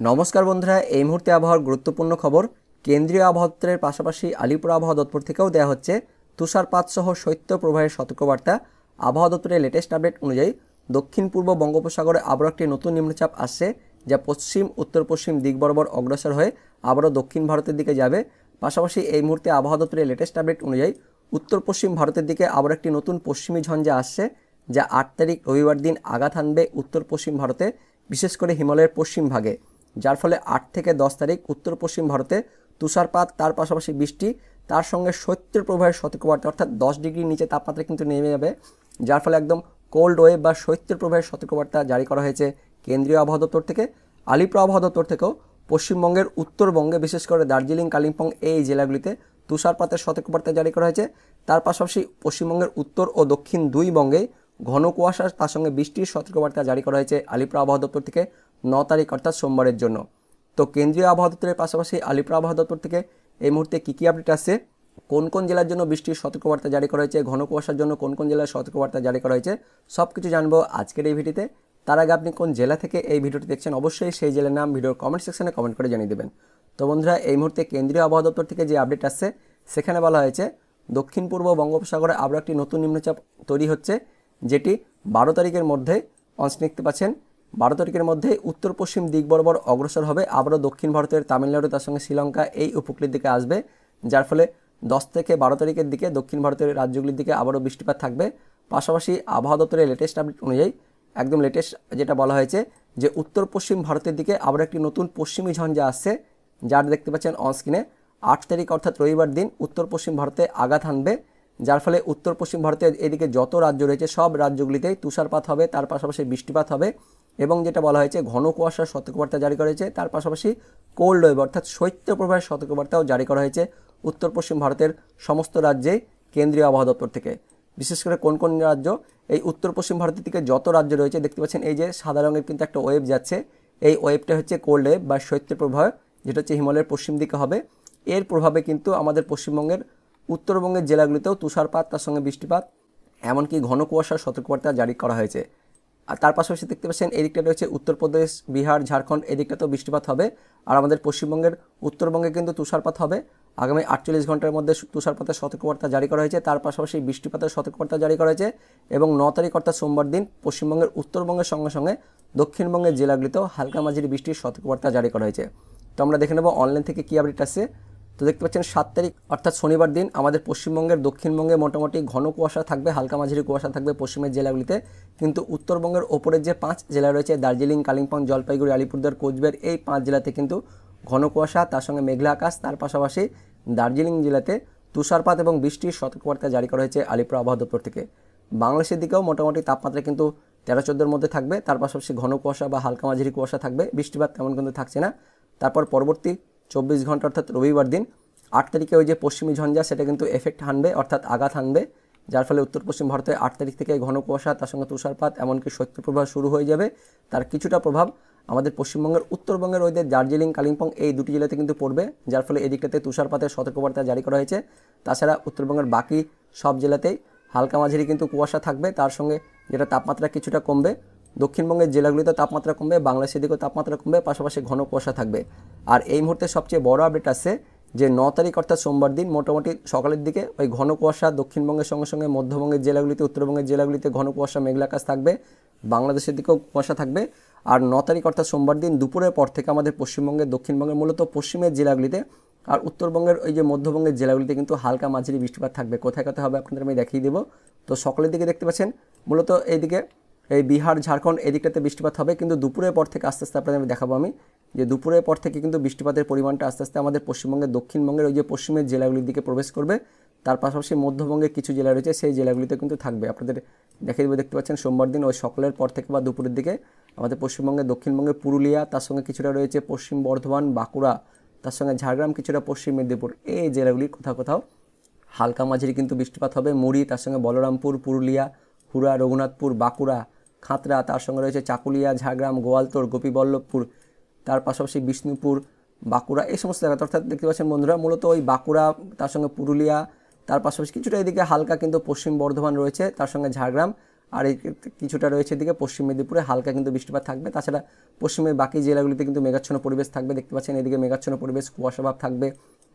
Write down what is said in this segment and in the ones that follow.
নমস্কার বন্ধুরা, এই মুহূর্তে আবহাওয়ার গুরুত্বপূর্ণ খবর। কেন্দ্রীয় আবহাওয়া দপ্তরের পাশাপাশি আলিপুর আবহাওয়া দপ্তর থেকেও দেওয়া হচ্ছে তুষারপাত সহ শৈত্যপ্রবাহের সতর্কবার্তা। আবহাওয়া দপ্তরের লেটেস্ট আপডেট অনুযায়ী দক্ষিণ পূর্ব বঙ্গোপসাগরে আবারও একটি নতুন নিম্নচাপ আসছে, যা পশ্চিম উত্তর পশ্চিম দিক বরাবর অগ্রসর হয়ে আবারও দক্ষিণ ভারতের দিকে যাবে। পাশাপাশি এই মুহূর্তে আবহাওয়া দপ্তরের লেটেস্ট আপডেট অনুযায়ী উত্তর পশ্চিম ভারতের দিকে আবার একটি নতুন পশ্চিমী ঝঞ্ঝা আসছে, যা 8 তারিখ রবিবার দিন আঘাত হানবে উত্তর পশ্চিম ভারতে, বিশেষ করে হিমালয়ের পশ্চিম ভাগে। যার ফলে 8 থেকে 10 তারিখ উত্তর পশ্চিম ভারতে তুষারপাত, তার পাশাপাশি বৃষ্টি, তার সঙ্গে শৈত্যপ্রবাহের সতর্কবার্তা, অর্থাৎ 10 ডিগ্রির নিচে তাপমাত্রা কিন্তু নেমে যাবে, যার ফলে একদম কোল্ড ওয়েভ বা শৈত্যপ্রবাহের সতর্কবার্তা জারি করা হয়েছে কেন্দ্রীয় আবহাওয়া দপ্তর থেকে। আলিপুর আবহাওয়া দপ্তর থেকেও পশ্চিমবঙ্গের উত্তরবঙ্গে, বিশেষ করে দার্জিলিং, কালিম্পং এই জেলাগুলিতে তুষারপাতের সতর্কবার্তা জারি করা হয়েছে। তার পাশাপাশি পশ্চিমবঙ্গের উত্তর ও দক্ষিণ দুই বঙ্গে ঘন কুয়াশা, তার সঙ্গে বৃষ্টির সতর্কবার্তা জারি করা হয়েছে আলিপুর আবহাওয়া দপ্তর থেকে 9 তারিখ অর্থাৎ সোমবারের জন্য। তো কেন্দ্রীয় আবহাওয়া দপ্তরের পাশাপাশি আলিপুর আবহাওয়া দপ্তর থেকে এই মুহূর্তে কী আপডেট আসছে, কোন কোন জেলার জন্য বৃষ্টির সতর্কবার্তা জারি করা হয়েছে, ঘন কুয়াশার জন্য কোন কোন জেলার সতর্কবার্তা জারি করা হয়েছে, সব কিছু জানবো আজকের এই ভিডিওতে। তার আগে আপনি কোন জেলা থেকে এই ভিডিওটি দেখছেন অবশ্যই সেই জেলার নাম ভিডিওর কমেন্ট সেকশনে কমেন্ট করে জানিয়ে দেবেন। তো বন্ধুরা, এই মুহূর্তে কেন্দ্রীয় আবহাওয়া দপ্তর থেকে যে আপডেট আসছে সেখানে বলা হয়েছে দক্ষিণ পূর্ব বঙ্গোপসাগরে আবার একটি নতুন নিম্নচাপ তৈরি হচ্ছে, যেটি 12 তারিখের মধ্যে অংশ দেখতে পাচ্ছেন 12 তারিখের মধ্যে উত্তর পশ্চিম দিক বরাবর অগ্রসর হবে, আবারও দক্ষিণ ভারতের তামিলনাড়ু, তার সঙ্গে শ্রীলঙ্কা এই উপকূলের দিকে আসবে। যার ফলে 10 থেকে 12 তারিখের দিকে দক্ষিণ ভারতের রাজ্যগুলির দিকে আবারও বৃষ্টিপাত থাকবে। পাশাপাশি আবহাওয়া দপ্তরের লেটেস্ট আপডেট অনুযায়ী, একদম লেটেস্ট যেটা বলা হয়েছে, যে উত্তর পশ্চিম ভারতের দিকে আবার একটি নতুন পশ্চিমী ঝঞ্ঝা আসছে, যার দেখতে পাচ্ছেন অন স্ক্রিনে। 8 তারিখ অর্থাৎ রবিবার দিন উত্তর পশ্চিম ভারতে আঘাত হানবে, যার ফলে উত্তর পশ্চিম ভারতের এদিকে যত রাজ্য রয়েছে সব রাজ্যগুলিতেই তুষারপাত হবে, তার পাশাপাশি বৃষ্টিপাত হবে, এবং যেটা বলা হয়েছে ঘন কুয়াশার সতর্কবার্তা জারি করা হয়েছে, তার পাশাপাশি কোল্ড ওয়েভ অর্থাৎ শৈত্যপ্রবাহের সতর্কবার্তাও জারি করা হয়েছে উত্তর পশ্চিম ভারতের সমস্ত রাজ্যেই কেন্দ্রীয় আবহাওয়া দপ্তর থেকে। বিশেষ করে কোন কোন রাজ্য, এই উত্তর পশ্চিম ভারতের দিকে যত রাজ্য রয়েছে দেখতে পাচ্ছেন এই যে সাদা রঙের কিন্তু একটা ওয়েভ যাচ্ছে, এই ওয়েভটা হচ্ছে কোল্ড ওয়েভ বা শৈত্যপ্রবাহ, যেটা হচ্ছে হিমালয়ের পশ্চিম দিকে হবে। এর প্রভাবে কিন্তু আমাদের পশ্চিমবঙ্গের উত্তরবঙ্গের জেলাগুলিতেও তুষারপাত, তার সঙ্গে বৃষ্টিপাত, এমনকি ঘন কুয়াশার সতর্কবার্তা জারি করা হয়েছে। আর তার পাশাপাশি দেখতে পাচ্ছেন এই দিকটা রয়েছে উত্তরপ্রদেশ, বিহার, ঝাড়খণ্ড, এদিকটাতেও বৃষ্টিপাত হবে। আর আমাদের পশ্চিমবঙ্গের উত্তরবঙ্গে কিন্তু তুষারপাত হবে, আগামী 48 ঘন্টার মধ্যে তুষারপাতের সতর্কবার্তা জারি করা হয়েছে, তার পাশাপাশি বৃষ্টিপাতের সতর্কবার্তা জারি করা হয়েছে। এবং 9 তারিখ অর্থাৎ সোমবার দিন পশ্চিমবঙ্গের উত্তরবঙ্গের সঙ্গে সঙ্গে দক্ষিণবঙ্গের জেলাগুলিতেও হালকা মাঝারি বৃষ্টির সতর্কবার্তা জারি করা হয়েছে। তো আমরা দেখে নেব অনলাইন থেকে কী আপডেট আসছে। তো দেখতে পাচ্ছেন 7 তারিখ অর্থাৎ শনিবার দিন আমাদের পশ্চিমবঙ্গের দক্ষিণবঙ্গে মোটামুটি ঘন কুয়াশা থাকবে, হালকা মাঝারি কুয়াশা থাকবে পশ্চিমের জেলাগুলিতে, কিন্তু উত্তরবঙ্গের ওপরের যে 5 জেলা রয়েছে দার্জিলিং, কালিম্পং, জলপাইগুড়ি, আলিপুরদুয়ার, কোচবিহার, এই 5 জেলাতে কিন্তু ঘন কুয়াশা, তার সঙ্গে মেঘলা আকাশ, তার পাশাপাশি দার্জিলিং জেলাতে তুষারপাত এবং বৃষ্টির সতর্কবার্তা জারি করা হয়েছে আলিপুর আবহাওয়া দপ্তর থেকে। বাংলাদেশের দিকেও মোটামুটি তাপমাত্রা কিন্তু 13-14 মধ্যে থাকবে, তার পাশাপাশি ঘন কুয়াশা বা হালকা মাঝারি কুয়াশা থাকবে, বৃষ্টিপাত তেমন কিন্তু থাকছে না। তারপর পরবর্তী 24 ঘন্টা অর্থাৎ রবিবার দিন 8 তারিখে ওই যে পশ্চিমী ঝঞ্ঝা সেটা কিন্তু এফেক্ট হানবে, অর্থাৎ আঘাত হানবে, যার ফলে উত্তর পশ্চিম ভারতে 8 তারিখ থেকে ঘন কুয়াশা, তার সঙ্গে তুষারপাত, এমনকি শৈত্যপ্রবাহ শুরু হয়ে যাবে। তার কিছুটা প্রভাব আমাদের পশ্চিমবঙ্গের উত্তরবঙ্গের ওই যে দার্জিলিং, কালিম্পং এই দুটি জেলাতে কিন্তু পড়বে, যার ফলে এদিকটাতে তুষারপাতের সতর্কবার্তা জারি করা হয়েছে। তাছাড়া উত্তরবঙ্গের বাকি সব জেলাতেই হালকা মাঝারি কিন্তু কুয়াশা থাকবে, তার সঙ্গে যেটা তাপমাত্রা কিছুটা কমবে, দক্ষিণবঙ্গের জেলাগুলিতে তাপমাত্রা কমবে, বাংলাদেশের দিকেও তাপমাত্রা কমবে, পাশাপাশি ঘন কুয়াশা থাকবে। আর এই মুহূর্তে সবচেয়ে বড় আপডেট আসছে যে 9 তারিখ অর্থাৎ সোমবার দিন মোটামুটি সকালের দিকে ওই ঘন কুয়াশা দক্ষিণবঙ্গের সঙ্গে সঙ্গে মধ্যবঙ্গের জেলাগুলিতে, উত্তরবঙ্গের জেলাগুলিতে ঘন কুয়াশা, মেঘলা আকাশ থাকবে, বাংলাদেশের দিকেও কুয়াশা থাকবে। আর 9 তারিখ অর্থাৎ সোমবার দিন দুপুরের পর থেকে আমাদের পশ্চিমবঙ্গের, দক্ষিণবঙ্গের মূলত পশ্চিমের জেলাগুলিতে আর উত্তরবঙ্গের ওই যে মধ্যবঙ্গের জেলাগুলিতে কিন্তু হালকা মাঝারি বৃষ্টিপাত থাকবে। কোথায় কোথায় হবে আপনাদের আমি দেখিয়ে দেবো। তো সকালের দিকে দেখতে পাচ্ছেন মূলত এইদিকে এই বিহার, ঝাড়খণ্ড এদিকটাতে বৃষ্টিপাত হবে, কিন্তু দুপুরের পর থেকে আস্তে আস্তে আপনাদের আমি দেখাবো আমি যে দুপুরের পর থেকে কিন্তু বৃষ্টিপাতের পরিমাণটা আস্তে আস্তে আমাদের পশ্চিমবঙ্গের, দক্ষিণবঙ্গের ওই যে পশ্চিমের জেলাগুলির দিকে প্রবেশ করবে। তার পাশাপাশি মধ্যবঙ্গের কিছু জেলা রয়েছে সেই জেলাগুলিতে কিন্তু থাকবে। আপনাদের দেখিয়ে দেবো, দেখতে পাচ্ছেন সোমবার দিন ওই সকালের পর থেকে বা দুপুরের দিকে আমাদের পশ্চিমবঙ্গের, দক্ষিণবঙ্গের পুরুলিয়া, তার সঙ্গে কিছুটা রয়েছে পশ্চিম বর্ধমান, বাঁকুড়া, তার সঙ্গে ঝাড়গ্রাম, কিছুটা পশ্চিম মেদিনীপুর, এই জেলাগুলির কোথাও কোথাও হালকা মাঝারি কিন্তু বৃষ্টিপাত হবে। মুড়ি, তার সঙ্গে বলরামপুর, পুরুলিয়া, হুড়া, রঘুনাথপুর, বাঁকুড়া, খাতড়া, তার সঙ্গে রয়েছে চাকুলিয়া, ঝাড়গ্রাম, গোয়ালতোড়, গোপীবল্লভপুর, তার পাশাপাশি বিষ্ণুপুর, বাঁকুড়া, এই সমস্ত জায়গা। অর্থাৎ দেখতে পাচ্ছেন বন্ধুরা মূলত ওই বাঁকুড়া, তার সঙ্গে পুরুলিয়া, তার পাশাপাশি কিছুটা এদিকে হালকা কিন্তু পশ্চিম বর্ধমান রয়েছে, তার সঙ্গে ঝাড়গ্রাম আর এই কিছুটা রয়েছে এদিকে পশ্চিম মেদিনীপুরে হালকা কিন্তু বৃষ্টিপাত থাকবে। তাছাড়া পশ্চিমের বাকি জেলাগুলিতে কিন্তু মেঘাচ্ছন্ন পরিবেশ থাকবে, দেখতে পাচ্ছেন এদিকে মেঘাচ্ছন্ন পরিবেশ, কুয়াশাভাব থাকবে।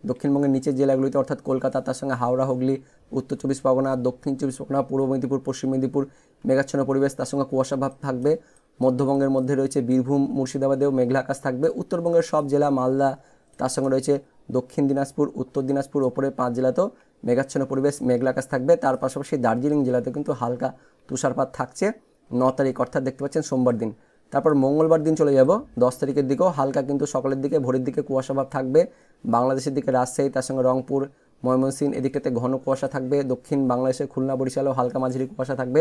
দক্ষিণবঙ্গের নিচের জেলাগুলিতে অর্থাৎ কলকাতা, তার সঙ্গে হাওড়া, হুগলি, উত্তর চব্বিশ পরগনা, দক্ষিণ চব্বিশ পরগনা, পূর্ব মেদিনীপুর, পশ্চিম মেদিনীপুর মেঘাচ্ছন্ন পরিবেশ, তার সঙ্গে কুয়াশাভাব থাকবে। মধ্যবঙ্গের মধ্যে রয়েছে বীরভূম, মুর্শিদাবাদেও মেঘলা আকাশ থাকবে। উত্তরবঙ্গের সব জেলা, মালদা, তার সঙ্গে রয়েছে দক্ষিণ দিনাজপুর, উত্তর দিনাজপুর, ওপরে 5 জেলাতেও মেঘাচ্ছন্ন পরিবেশ, মেঘলা আকাশ থাকবে। তার পাশাপাশি দার্জিলিং জেলাতে কিন্তু হালকা তুষারপাত থাকছে 9 তারিখ, অর্থাৎ দেখতে পাচ্ছেন সোমবার দিন। তারপর মঙ্গলবার দিন চলে যাব 10 তারিখের দিকেও হালকা কিন্তু সকালের দিকে, ভোরের দিকে কুয়াশাভাব থাকবে। বাংলাদেশের দিকে রাজশাহী, তার সঙ্গে রংপুর, ময়মনসিংহ এদিকটাতে ঘন কুয়াশা থাকবে। দক্ষিণ বাংলাদেশের খুলনা, বরিশালেও হালকা মাঝারি কুয়াশা থাকবে।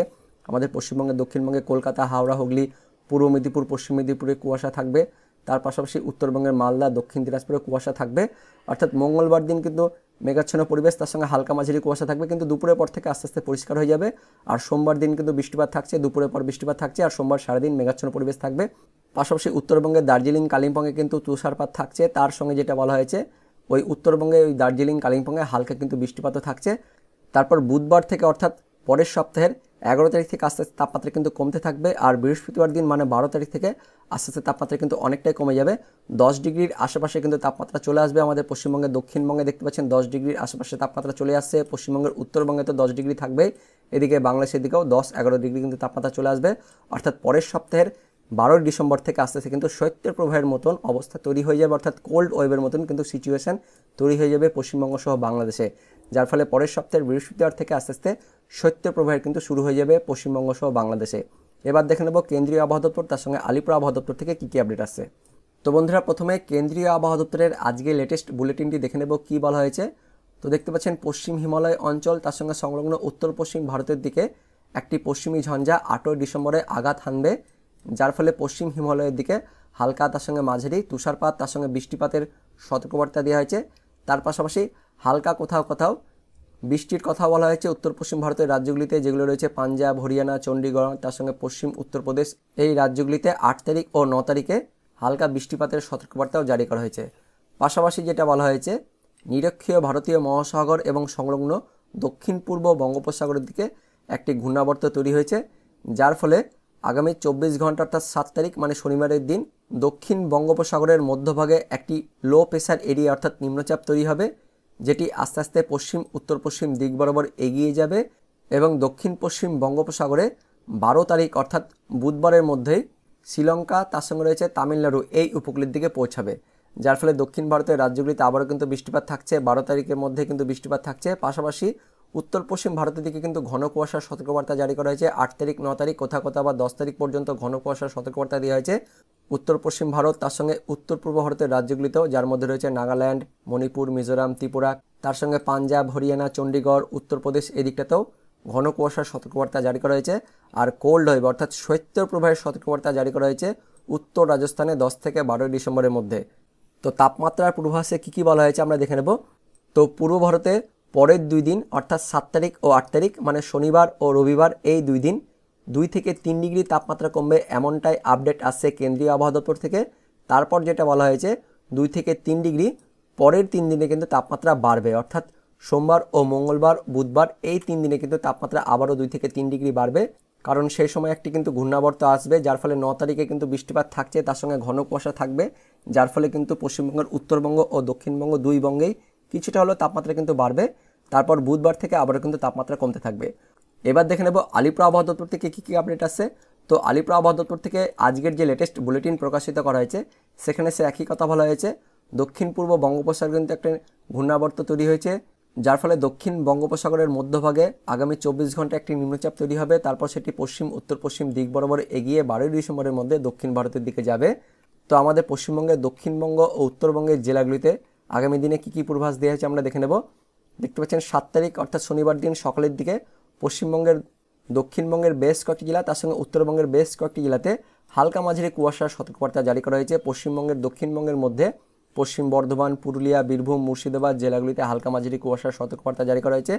আমাদের পশ্চিমবঙ্গের দক্ষিণবঙ্গে কলকাতা, হাওড়া, হুগলি, পূর্ব মেদিনীপুর, পশ্চিম মেদিনীপুরে কুয়াশা থাকবে। তার পাশাপাশি উত্তরবঙ্গের মালদা, দক্ষিণ দিনাজপুরে কুয়াশা থাকবে। অর্থাৎ মঙ্গলবার দিন কিন্তু মেঘাচ্ছন্ন পরিবেশ, তার সঙ্গে হালকা মাঝারি কুয়াশা থাকবে, কিন্তু দুপুরের পর থেকে আস্তে আস্তে পরিষ্কার হয়ে যাবে। আর সোমবার দিন কিন্তু বৃষ্টিপাত থাকছে, দুপুরের পর বৃষ্টিপাত থাকছে, আর সোমবার সারাদিন মেঘাচ্ছন্ন পরিবেশ থাকবে। পাশাপাশি উত্তরবঙ্গের দার্জিলিং, কালিম্পংয়ে কিন্তু তুষারপাত থাকছে। তার সঙ্গে যেটা বলা হয়েছে ওই উত্তরবঙ্গে ওই দার্জিলিং, কালিম্পংয়ে হালকা কিন্তু বৃষ্টিপাতও থাকছে। তারপর বুধবার থেকে অর্থাৎ পরের সপ্তাহের 11 তারিখ থেকে আস্তে আস্তে তাপমাত্রা কিন্তু কমতে থাকবে। আর বৃহস্পতিবার দিন মানে 12 তারিখ থেকে আস্তে আস্তে তাপমাত্রা কিন্তু অনেকটাই কমে যাবে। 10 ডিগ্রির আশেপাশে কিন্তু তাপমাত্রা চলে আসবে। আমাদের পশ্চিমবঙ্গের দক্ষিণবঙ্গে দেখতে পাচ্ছেন 10 ডিগ্রির আশেপাশে তাপমাত্রা চলে আসছে। পশ্চিমবঙ্গের উত্তরবঙ্গে তো 10 ডিগ্রি থাকবেই, এদিকে বাংলাদেশের দিকেও 10-11 ডিগ্রি কিন্তু তাপমাত্রা চলে আসবে। অর্থাৎ পরের সপ্তাহের 12 ডিসেম্বর থেকে আস্তে আস্তে কিন্তু শৈত্য প্রবাহের মতন অবস্থা তৈরি হয়ে যাবে, অর্থাৎ কোল্ড ওয়েভের মতন কিন্তু সিচুয়েশন তৈরি হয়ে যাবে পশ্চিমবঙ্গ সহ বাংলাদেশে। যার ফলে পরের সপ্তাহের বৃহস্পতিবার থেকে আস্তে আস্তে শৈত্য প্রবাহের কিন্তু শুরু হয়ে যাবে পশ্চিমবঙ্গ সহ বাংলাদেশে। এবার দেখে নেব কেন্দ্রীয় আবহাওয়া দপ্তর, তার সঙ্গে আলিপুর আবহাওয়া দপ্তর থেকে কী কী আপডেট আসছে। তো বন্ধুরা, প্রথমে কেন্দ্রীয় আবহাওয়া দপ্তরের আজকে লেটেস্ট বুলেটিনটি দেখে নেব কী বলা হয়েছে। তো দেখতে পাচ্ছেন পশ্চিম হিমালয় অঞ্চল, তার সঙ্গে সংলগ্ন উত্তর পশ্চিম ভারতের দিকে একটি পশ্চিমী ঝঞ্ঝা 8 ডিসেম্বরে আঘাত হানবে, যার ফলে পশ্চিম হিমালয়ের দিকে হালকা, তার সঙ্গে মাঝারি তুষারপাত, তার সঙ্গে বৃষ্টিপাতের সতর্কবার্তা দেওয়া হয়েছে। তার পাশাপাশি হালকা কোথাও কোথাও বৃষ্টির কথা বলা হয়েছে উত্তর পশ্চিম ভারতের রাজ্যগুলিতে, যেগুলো রয়েছে পাঞ্জাব, হরিয়ানা, চণ্ডীগড়, তার সঙ্গে পশ্চিম উত্তরপ্রদেশ। এই রাজ্যগুলিতে 8 তারিখ ও 9 তারিখে হালকা বৃষ্টিপাতের সতর্কবার্তাও জারি করা হয়েছে। পাশাপাশি যেটা বলা হয়েছে, নিরক্ষীয় ভারতীয় মহাসাগর এবং সংলগ্ন দক্ষিণ পূর্ব বঙ্গোপসাগরের দিকে একটি ঘূর্ণাবর্ত তৈরি হয়েছে, যার ফলে আগামী 24 ঘন্টা অর্থাৎ 7 তারিখ মানে শনিবারের দিন দক্ষিণ বঙ্গোপসাগরের মধ্যভাগে একটি লো প্রেসার এরিয়া অর্থাৎ নিম্নচাপ তৈরি হবে, যেটি আস্তে আস্তে পশ্চিম উত্তর পশ্চিম দিক বরাবর এগিয়ে যাবে এবং দক্ষিণ পশ্চিম বঙ্গোপসাগরে 12 তারিখ অর্থাৎ বুধবারের মধ্যেই শ্রীলঙ্কা, তার সঙ্গে রয়েছে তামিলনাড়ু এই উপকূলের দিকে পৌঁছাবে। যার ফলে দক্ষিণ ভারতের রাজ্যগুলিতে আবারও কিন্তু বৃষ্টিপাত থাকছে, 12 তারিখের মধ্যে কিন্তু বৃষ্টিপাত থাকছে। পাশাপাশি উত্তর পশ্চিম ভারতের দিকে কিন্তু ঘন কুয়াশার সতর্কবার্তা জারি করা হয়েছে। 8 তারিখ 9 তারিখ কোথাও কোথাও বা 10 তারিখ পর্যন্ত ঘন কুয়াশার সতর্কবার্তা দেওয়া হয়েছে উত্তর পশ্চিম ভারত, তার সঙ্গে উত্তর পূর্ব ভারতের রাজ্যগুলিতেও, যার মধ্যে রয়েছে নাগাল্যান্ড, মণিপুর, মিজোরাম, ত্রিপুরা, তার সঙ্গে পাঞ্জাব, হরিয়ানা, চণ্ডীগড়, উত্তরপ্রদেশ এদিকটাতেও ঘন কুয়াশার সতর্কবার্তা জারি করা হয়েছে। আর কোল্ড ওয়েভ অর্থাৎ শৈত্য প্রবাহের সতর্কবার্তা জারি করা হয়েছে উত্তর রাজস্থানে 10 থেকে 12 ডিসেম্বরের মধ্যে। তো তাপমাত্রার পূর্বাভাসে কী কী বলা হয়েছে আমরা দেখে নেব। তো পূর্ব ভারতে পরের 2 দিন অর্থাৎ 7 তারিখ ও 8 তারিখ মানে শনিবার ও রবিবার এই 2 দিন 2 থেকে 3 ডিগ্রি তাপমাত্রা কমবে, এমনটাই আপডেট আসছে কেন্দ্রীয় আবহাওয়া দপ্তর থেকে। তারপর যেটা বলা হয়েছে 2 থেকে 3 ডিগ্রি পরের 3 দিনে কিন্তু তাপমাত্রা বাড়বে, অর্থাৎ সোমবার ও মঙ্গলবার, বুধবার এই 3 দিনে কিন্তু তাপমাত্রা আবারও 2 থেকে 3 ডিগ্রি বাড়বে, কারণ সেই সময় একটি কিন্তু ঘূর্ণাবর্ত আসবে, যার ফলে 9 তারিখে কিন্তু বৃষ্টিপাত থাকছে, তার সঙ্গে ঘন কুয়াশা থাকবে, যার ফলে কিন্তু পশ্চিমবঙ্গের উত্তরবঙ্গ ও দক্ষিণবঙ্গ দুই বঙ্গেই কিছুটা হলেও তাপমাত্রা কিন্তু বাড়বে। তারপর বুধবার থেকে আবারও কিন্তু তাপমাত্রা কমতে থাকবে। এবার দেখে নেব আলিপুর আবহাওয়া দপ্তর থেকে কী কী আপডেট আসছে। তো আলিপুর আবহাওয়া দপ্তর থেকে আজকের যে লেটেস্ট বুলেটিন প্রকাশিত করা হয়েছে সেখানে সে একই কথা বলা হয়েছে, দক্ষিণ পূর্ব বঙ্গোপসাগরে কিন্তু একটা ঘূর্ণাবর্ত তৈরি হয়েছে, যার ফলে দক্ষিণ বঙ্গোপসাগরের মধ্যভাগে আগামী 24 ঘন্টা একটি নিম্নচাপ তৈরি হবে, তারপর সেটি পশ্চিম উত্তর পশ্চিম দিক বরাবর এগিয়ে 12 ডিসেম্বরের মধ্যে দক্ষিণ ভারতের দিকে যাবে। তো আমাদের পশ্চিমবঙ্গের দক্ষিণবঙ্গ ও উত্তরবঙ্গের জেলাগুলিতে আগামী দিনে কী কী পূর্বাভাস দেওয়া হয়েছে আমরা দেখে নেব। দেখতে পাচ্ছেন 7 তারিখ অর্থাৎ শনিবার দিন সকালের দিকে পশ্চিমবঙ্গের দক্ষিণবঙ্গের বেশ কয়েকটি জেলা, তার সঙ্গে উত্তরবঙ্গের বেশ কয়েকটি জেলাতে হালকা মাঝারি কুয়াশার সতর্কবার্তা জারি করা হয়েছে। পশ্চিমবঙ্গের দক্ষিণবঙ্গের মধ্যে পশ্চিম বর্ধমান, পুরুলিয়া, বীরভূম, মুর্শিদাবাদ জেলাগুলিতে হালকা মাঝারি কুয়াশার সতর্কবার্তা জারি করা হয়েছে।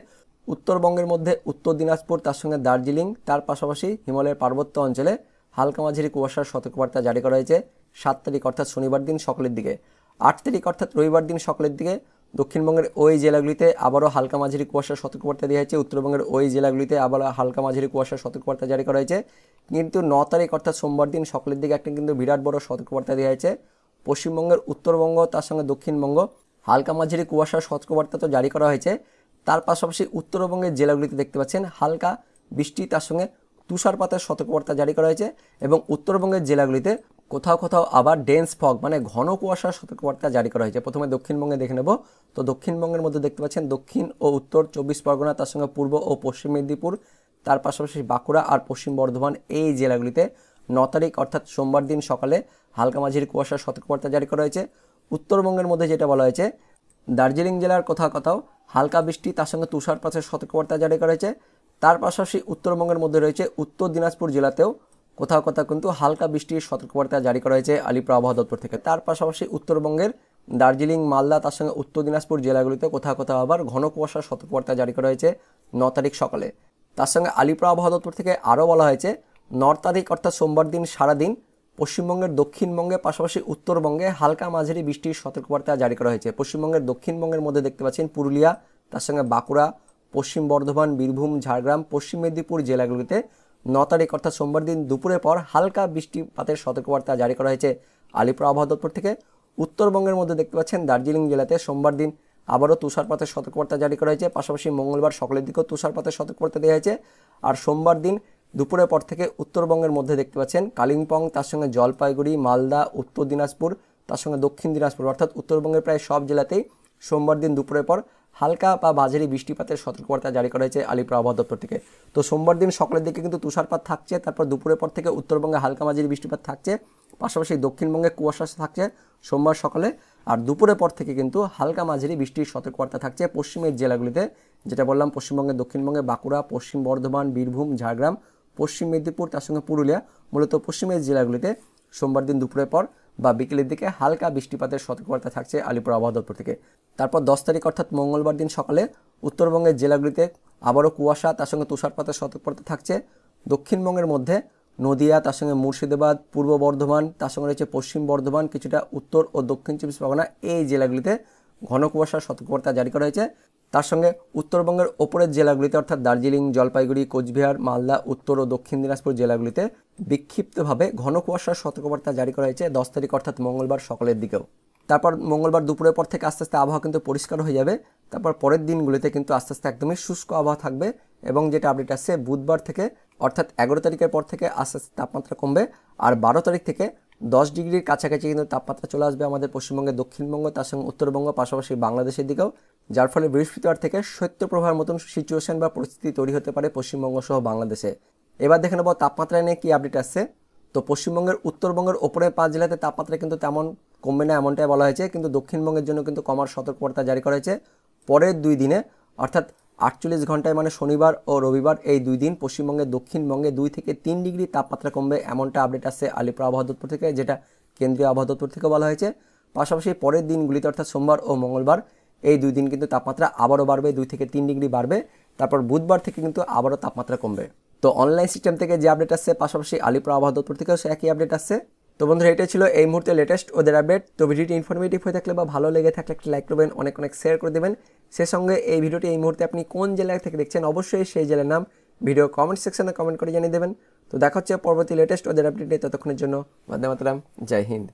উত্তরবঙ্গের মধ্যে উত্তর দিনাজপুর, তার সঙ্গে দার্জিলিং, তার পাশাপাশি হিমালয়ের পার্বত্য অঞ্চলে হালকা মাঝারি কুয়াশার সতর্কবার্তা জারি করা হয়েছে 7 তারিখ অর্থাৎ শনিবার দিন সকালের দিকে। 8 তারিখ অর্থাৎ রবিবার দিন সকালের দিকে দক্ষিণবঙ্গের ওই জেলাগুলিতে আবারও হালকা মাঝারি কুয়াশার সতর্কবার্তা দেওয়া হয়েছে। উত্তরবঙ্গের ওই জেলাগুলিতে আবার হালকা মাঝারি কুয়াশার সতর্কবার্তা জারি করা হয়েছে। কিন্তু 9 তারিখ অর্থাৎ সোমবার দিন সকালের দিকে একটা কিন্তু বিরাট বড় সতর্কবার্তা দেওয়া হয়েছে। পশ্চিমবঙ্গের উত্তরবঙ্গ তার সঙ্গে দক্ষিণবঙ্গ হালকা মাঝারি কুয়াশার সতর্কবার্তা তো জারি করা হয়েছে, তার পাশাপাশি উত্তরবঙ্গের জেলাগুলিতে দেখতে পাচ্ছেন হালকা বৃষ্টি তার সঙ্গে তুষারপাতের সতর্কবার্তা জারি করা হয়েছে। এবং উত্তরবঙ্গের জেলাগুলিতে কোথাও কোথাও আবার ডেন্স ফগ মানে ঘন কুয়াশার সতর্কবার্তা জারি করা হয়েছে। প্রথমে দক্ষিণবঙ্গে দেখে নেব। তো দক্ষিণবঙ্গের মধ্যে দেখতে পাচ্ছেন দক্ষিণ ও উত্তর 24 পরগনা, তার সঙ্গে পূর্ব ও পশ্চিম মেদিনীপুর, তার পাশাপাশি বাঁকুড়া আর পশ্চিম বর্ধমান, এই জেলাগুলিতে 9 তারিখ অর্থাৎ সোমবার দিন সকালে হালকা মাঝারি কুয়াশার সতর্কবার্তা জারি করা হয়েছে। উত্তরবঙ্গের মধ্যে যেটা বলা হয়েছে, দার্জিলিং জেলার কোথাও কোথাও হালকা বৃষ্টি তার সঙ্গে তুষারপাতের সতর্কবার্তা জারি করা হয়েছে। তার পাশাপাশি উত্তরবঙ্গের মধ্যে রয়েছে উত্তর দিনাজপুর জেলাতেও কোথাও কোথাও কিন্তু হালকা বৃষ্টির সতর্কবার্তা জারি করা হয়েছে আলিপুর আবহাওয়া দপ্তর থেকে। তার পাশাপাশি উত্তরবঙ্গের দার্জিলিং, মালদা তার সঙ্গে উত্তর দিনাজপুর জেলাগুলিতে কোথাও কোথাও আবার ঘন কুয়াশার সতর্কবার্তা জারি করা হয়েছে 9 তারিখ সকালে। তার সঙ্গে আলিপুর আবহাওয়া দপ্তর থেকে আরও বলা হয়েছে 9 তারিখ অর্থাৎ সোমবার দিন সারাদিন পশ্চিমবঙ্গের দক্ষিণবঙ্গে পাশাপাশি উত্তরবঙ্গে হালকা মাঝারি বৃষ্টির সতর্কবার্তা জারি করা হয়েছে। পশ্চিমবঙ্গের দক্ষিণবঙ্গের মধ্যে দেখতে পাচ্ছেন পুরুলিয়া, তার সঙ্গে বাঁকুড়া, পশ্চিম বর্ধমান, বীরভূম, ঝাড়গ্রাম, পশ্চিম মেদিনীপুর জেলাগুলিতে 9 তারিখ অর্থাৎ সোমবার দিন দুপুরের পর হালকা বৃষ্টিপাতের সতর্কবার্তা জারি করা হয়েছে আলিপুর আবহাওয়া দপ্তর থেকে। উত্তরবঙ্গের মধ্যে দেখতে পাচ্ছেন দার্জিলিং জেলাতে সোমবার দিন আবারও তুষারপাতের সতর্কবার্তা জারি করা হয়েছে, পাশাপাশি মঙ্গলবার সকালের দিকেও তুষারপাতের সতর্কবার্তা দেওয়া হয়েছে। আর সোমবার দিন দুপুরের পর থেকে উত্তরবঙ্গের মধ্যে দেখতে পাচ্ছেন কালিম্পং, তার সঙ্গে জলপাইগুড়ি, মালদা, উত্তর দিনাজপুর, তার সঙ্গে দক্ষিণ দিনাজপুর অর্থাৎ উত্তরবঙ্গের প্রায় সব জেলাতেই সোমবার দিন দুপুরের পর হালকা বা মাঝারি বৃষ্টিপাতের সতর্কবার্তা জারি করা হয়েছে আলিপুর আবহাওয়া দপ্তর থেকে। তো সোমবার দিন সকালের দিকে কিন্তু তুষারপাত থাকছে, তারপর দুপুরের পর থেকে উত্তরবঙ্গে হালকা মাঝারি বৃষ্টিপাত থাকছে, পাশাপাশি দক্ষিণবঙ্গে কুয়াশা থাকছে সোমবার সকালে। আর দুপুরের পর থেকে কিন্তু হালকা মাঝারি বৃষ্টির সতর্কবার্তা থাকছে পশ্চিমের জেলাগুলিতে, যেটা বললাম পশ্চিমবঙ্গে দক্ষিণবঙ্গে বাঁকুড়া, পশ্চিম বর্ধমান, বীরভূম, ঝাড়গ্রাম, পশ্চিম মেদিনীপুর তার সঙ্গে পুরুলিয়া, মূলত পশ্চিমের জেলাগুলিতে সোমবার দিন দুপুরের পর বা বিকেলের দিকে হালকা বৃষ্টিপাতের সতর্কবার্তা থাকছে আলিপুর আবহাওয়া দপ্তর থেকে। তারপর 10 তারিখ অর্থাৎ মঙ্গলবার দিন সকালে উত্তরবঙ্গের জেলাগুলিতে আবারও কুয়াশা তার সঙ্গে তুষারপাতের সতর্কবার্তা থাকছে। দক্ষিণবঙ্গের মধ্যে নদিয়া, তার সঙ্গে মুর্শিদাবাদ, পূর্ব বর্ধমান, তার সঙ্গে রয়েছে পশ্চিম বর্ধমান, কিছুটা উত্তর ও দক্ষিণ 24 পরগনা, এই জেলাগুলিতে ঘন কুয়াশার সতর্কবার্তা জারি করা হয়েছে। তার সঙ্গে উত্তরবঙ্গের ওপরের জেলাগুলিতে অর্থাৎ দার্জিলিং, জলপাইগুড়ি, কোচবিহার, মালদা, উত্তর ও দক্ষিণ দিনাজপুর জেলাগুলিতে বিক্ষিপ্তভাবে ঘন কুয়াশার সতর্কবার্তা জারি করা হয়েছে 10 তারিখ অর্থাৎ মঙ্গলবার সকালের দিকেও। তারপর মঙ্গলবার দুপুরের পর থেকে আস্তে আস্তে আবহাওয়া কিন্তু পরিষ্কার হয়ে যাবে। তারপর পরের দিনগুলিতে কিন্তু আস্তে আস্তে একদমই শুষ্ক আবহাওয়া থাকবে। এবং যেটা আপডেট আসছে বুধবার থেকে অর্থাৎ 11 তারিখের পর থেকে আস্তে আস্তে তাপমাত্রা কমবে। আর 12 তারিখ থেকে 10 ডিগ্রির কাছাকাছি কিন্তু তাপমাত্রা চলে আসবে আমাদের পশ্চিমবঙ্গের দক্ষিণবঙ্গ, তার সঙ্গে উত্তরবঙ্গ, পাশাপাশি বাংলাদেশের দিকেও, যার ফলে বৃহস্পতিবার থেকে শৈত্যপ্রবাহের মতন সিচুয়েশন বা পরিস্থিতি তৈরি হতে পারে পশ্চিমবঙ্গ সহ বাংলাদেশে। এবার দেখে নেব তাপমাত্রা নিয়ে কী আপডেট আসছে। তো পশ্চিমবঙ্গের উত্তরবঙ্গের ওপরে 5 জেলাতে তাপমাত্রা কিন্তু তেমন কমবে না এমনটাই বলা হয়েছে, কিন্তু দক্ষিণবঙ্গের জন্য কিন্তু কমার সতর্কবার্তা জারি করা হয়েছে। পরের 2 দিনে অর্থাৎ 48 ঘন্টায় মানে শনিবার ও রবিবার এই 2 দিন পশ্চিমবঙ্গের দক্ষিণবঙ্গে 2 থেকে 3 ডিগ্রি তাপমাত্রা কমবে এমনটা আপডেট আসছে আলিপুর আবহাওয়া দপ্তর থেকে, যেটা কেন্দ্রীয় আবহাওয়া দপ্তর থেকে বলা হয়েছে। পাশাপাশি পরের দিনগুলিতে অর্থাৎ সোমবার ও মঙ্গলবার এই 2 দিন কিন্তু তাপমাত্রা আবারও বাড়বে, 2 থেকে 3 ডিগ্রি বাড়বে। তারপর বুধবার থেকে কিন্তু আবারও তাপমাত্রা কমবে। তো অনলাইন সিস্টেম থেকে যে আপডেট আসছে পাশাপাশি আলিপুর আবহাওয়া দপ্তর থেকেও সে একই আপডেট আসছে। তো বন্ধুরা, এটা ছিল এই মুহূর্তে লেটেস্ট ওদের আপডেট। তো ভিডিওটি ইনফরমেটিভ হয়ে থাকলে বা ভালো লেগে থাকলে একটা লাইক করবেন, অনেক শেয়ার করে দেবেন। সে সঙ্গে এই ভিডিওটি এই মুহূর্তে আপনি কোন জেলা থেকে দেখছেন অবশ্যই সেই জেলার নাম ভিডিও কমেন্ট সেকশনে কমেন্ট করে জানিয়ে দেবেন। তো দেখা হচ্ছে পরবর্তী লেটেস্ট ওদের আপডেটে, ততক্ষণের জন্য বন্দে মাতরম, জয় হিন্দ।